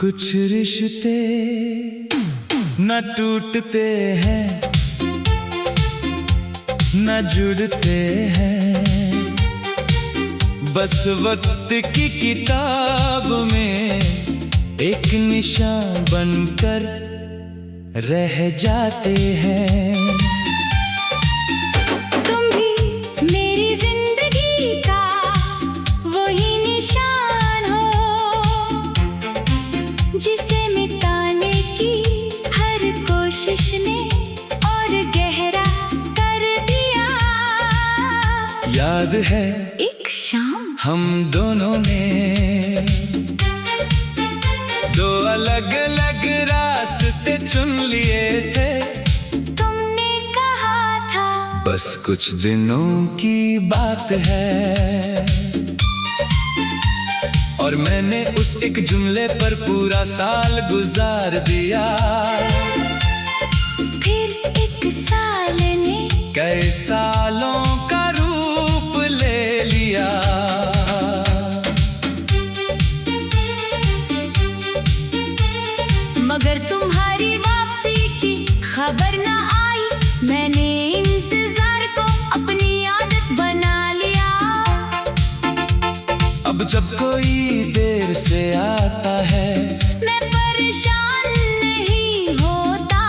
कुछ रिश्ते न टूटते हैं न जुड़ते हैं, बस वक्त की किताब में एक निशान बनकर रह जाते हैं। याद है एक शाम हम दोनों ने दो अलग अलग रास्ते चुन लिए थे। तुमने कहा था बस कुछ दिनों की बात है, और मैंने उस एक जुमले पर पूरा साल गुजार दिया। फिर एक साल ने कई सालों का रूप ले लिया। मगर तुम्हारी वापसी की खबर ना आई। मैंने इंतजार को अपनी आदत बना लिया। अब जब कोई देर से आता है मैं परेशान नहीं होता,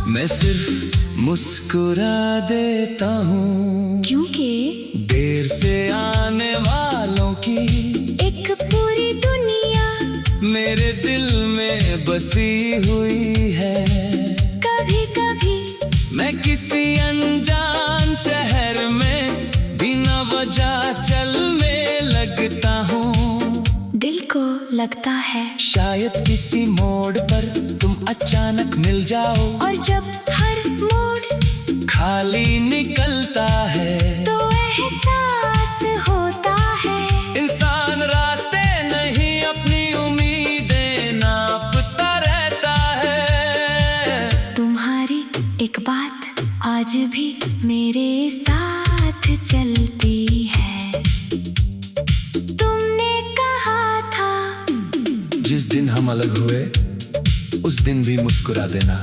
मैं सिर्फ मुस्कुरा देता हूँ, क्योंकि देर से आने वालों की एक पूरी दुनिया मेरे दिल में बसी हुई है। कभी कभी मैं किसी अनजान शहर में बिना वजह चलने लगता हूँ। दिल को लगता है शायद किसी मोड़ पर तुम अचानक मिल जाओ, और जब हर मोड़ खाली निकलता है तो एहसास होता है। इंसान रास्ते नहीं अपनी उम्मीदें नापता रहता है। तुम्हारी एक बात आज भी मेरे साथ चलती है। तुमने कहा था जिस दिन हम अलग हुए उस दिन भी मुस्कुरा देना।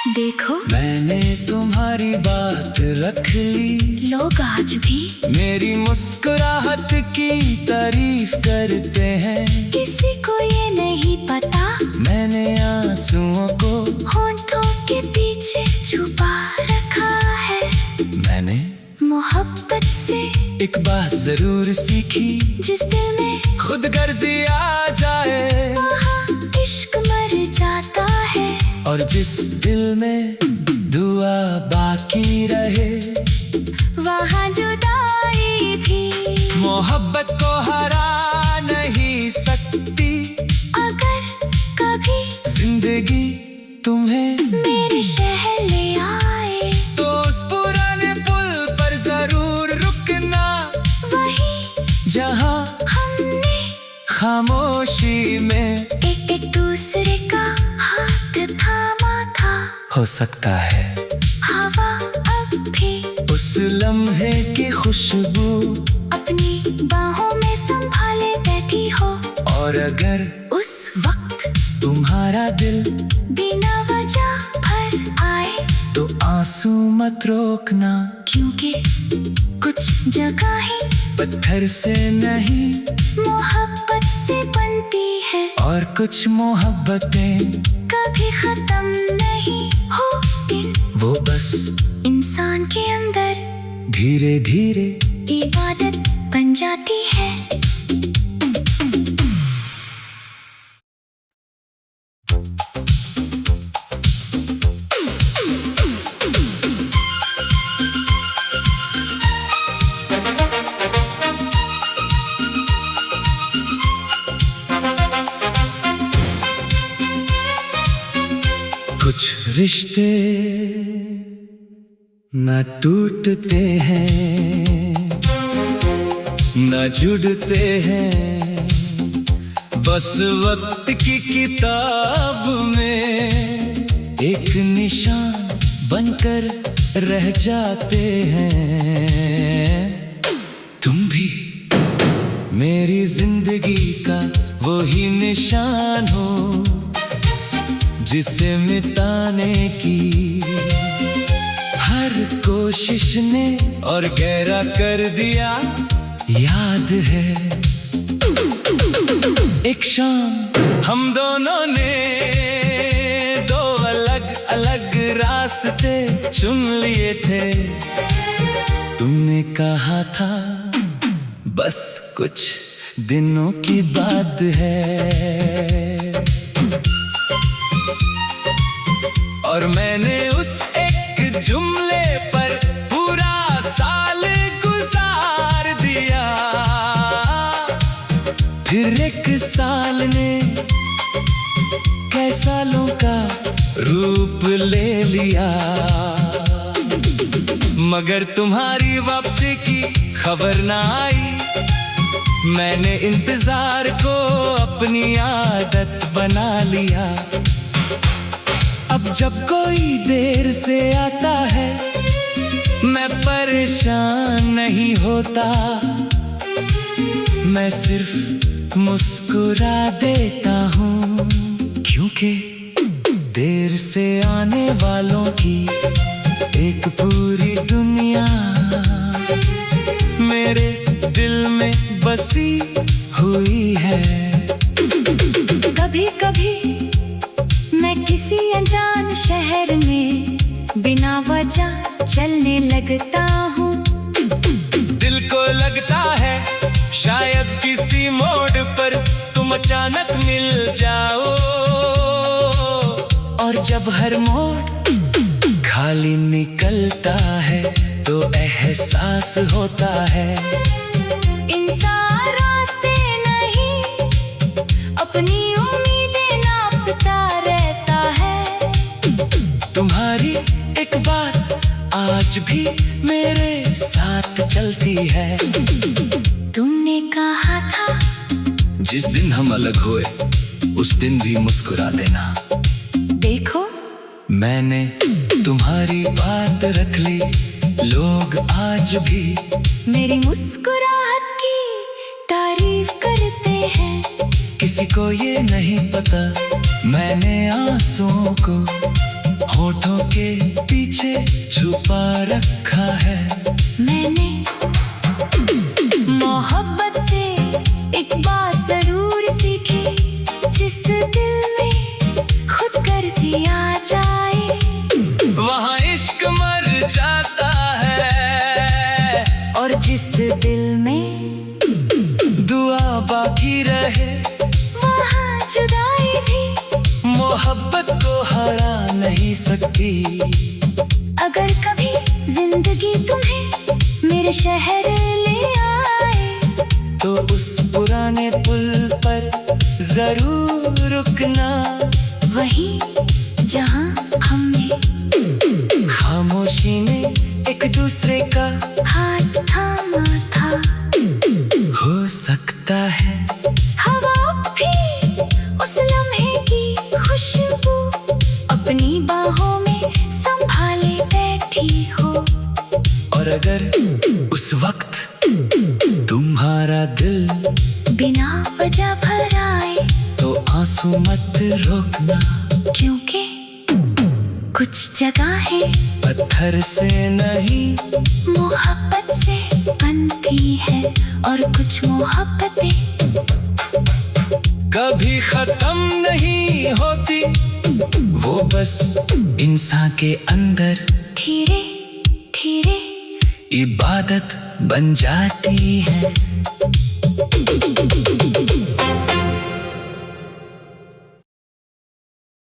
देखो मैंने तुम्हारी बात रख ली। लोग आज भी मेरी मुस्कुराहट की तारीफ करते हैं। किसी को ये नहीं पता मैंने आंसुओं को होंठों के पीछे छुपा रखा है। मैंने मोहब्बत से एक बात जरूर सीखी, जिस दिल में खुद गर्जी आ जाए वहाँ इश्क मर जाता है। और जिस दिल में दुआ बाकी रहे वहाँ जुदाई भी मोहब्बत को हरा नहीं सकती। अगर कभी जिंदगी तुम्हें मेरे शहर ले आए तो उस पुराने पुल पर जरूर रुकना, वहीं जहाँ हमने खामोशी में एक दूसरे का हाथ थामा था। हो सकता है हवा अब भी उस लम्हे की खुशबू अपनी बाहों में संभाले बैठी हो, और अगर उस वक्त तुम्हारा दिल बिना वजह भर आए तो आंसू मत रोकना, क्योंकि कुछ जगहें पत्थर से नहीं मोहब्बत से बनती है, और कुछ मोहब्बतें कभी खत्म नहीं होती। वो बस इंसान के अंदर धीरे धीरे इबादत बन जाती है। कुछ रिश्ते न टूटते हैं न जुड़ते हैं, बस वक्त की किताब में एक निशान बनकर रह जाते हैं। तुम भी मेरी जिंदगी का वो ही निशान हो जिसे मिटाने की हर कोशिश ने और गहरा कर दिया। याद है एक शाम हम दोनों ने दो अलग अलग रास्ते चुन लिए थे। तुमने कहा था बस कुछ दिनों की बात है, और मैंने उस एक जुमले पर पूरा साल गुजार दिया। फिर एक साल ने कई सालों का रूप ले लिया, मगर तुम्हारी वापसी की खबर ना आई। मैंने इंतजार को अपनी आदत बना लिया। अब जब कोई देर से आता है मैं परेशान नहीं होता, मैं सिर्फ मुस्कुरा देता हूँ, क्योंकि देर से आने वालों की एक पूरी दुनिया मेरे दिल में बसी हुई है। कभी कभी मैं किसी अनजान शहर में बिना वजह चलने लगता हूँ। दिल को लगता है शायद किसी मोड़ पर तुम अचानक मिल जाओ, और जब हर मोड़ खाली निकलता है तो एहसास होता है इंसान रास्ते नहीं अपनी उम्मीदें नापता रहता है। तुम्हारी एक बात आज भी मेरे साथ चलती है। तुमने कहा था जिस दिन हम अलग हुए उस दिन भी मुस्कुरा देना। देखो मैंने तुम्हारी बात रख ली, लोग आज भी मेरी मुस्कुराहट की तारीफ करते हैं। किसी को ये नहीं पता मैंने आंसुओं को होठों के पीछे छुपा रखा है। मैंने मोहब्बत से एक बात जरूर सीखी, जिस दिल में खुद गर्जी आ जाए वहाँ इश्क मर जाता है, और जिस दिल में दुआ बाकी रहे वहाँ जुदाई भी मोहब्बत को हरा नहीं सकती। अगर कभी जिंदगी तुम्हें मेरे शहर ले आए तो उस पुराने पुल पर जरूर रुकना, वहीं जहाँ हमने खामोशी में एक दूसरे का हाथ थामा था। हो सकता है हवा भी उस लम्हे की खुशबू अपनी बाहों में संभाले बैठी हो, और अगर उस वक्त तुम्हारा दिल बिना वजह भर आए तो आंसू मत रोकना, क्योंकि कुछ जगहें पत्थर से नहीं मोहब्बत से बनती है, और कुछ मोहब्बतें कभी खत्म नहीं होती, वो बस इंसान के अंदर धीरे धीरे इबादत बन जाती है।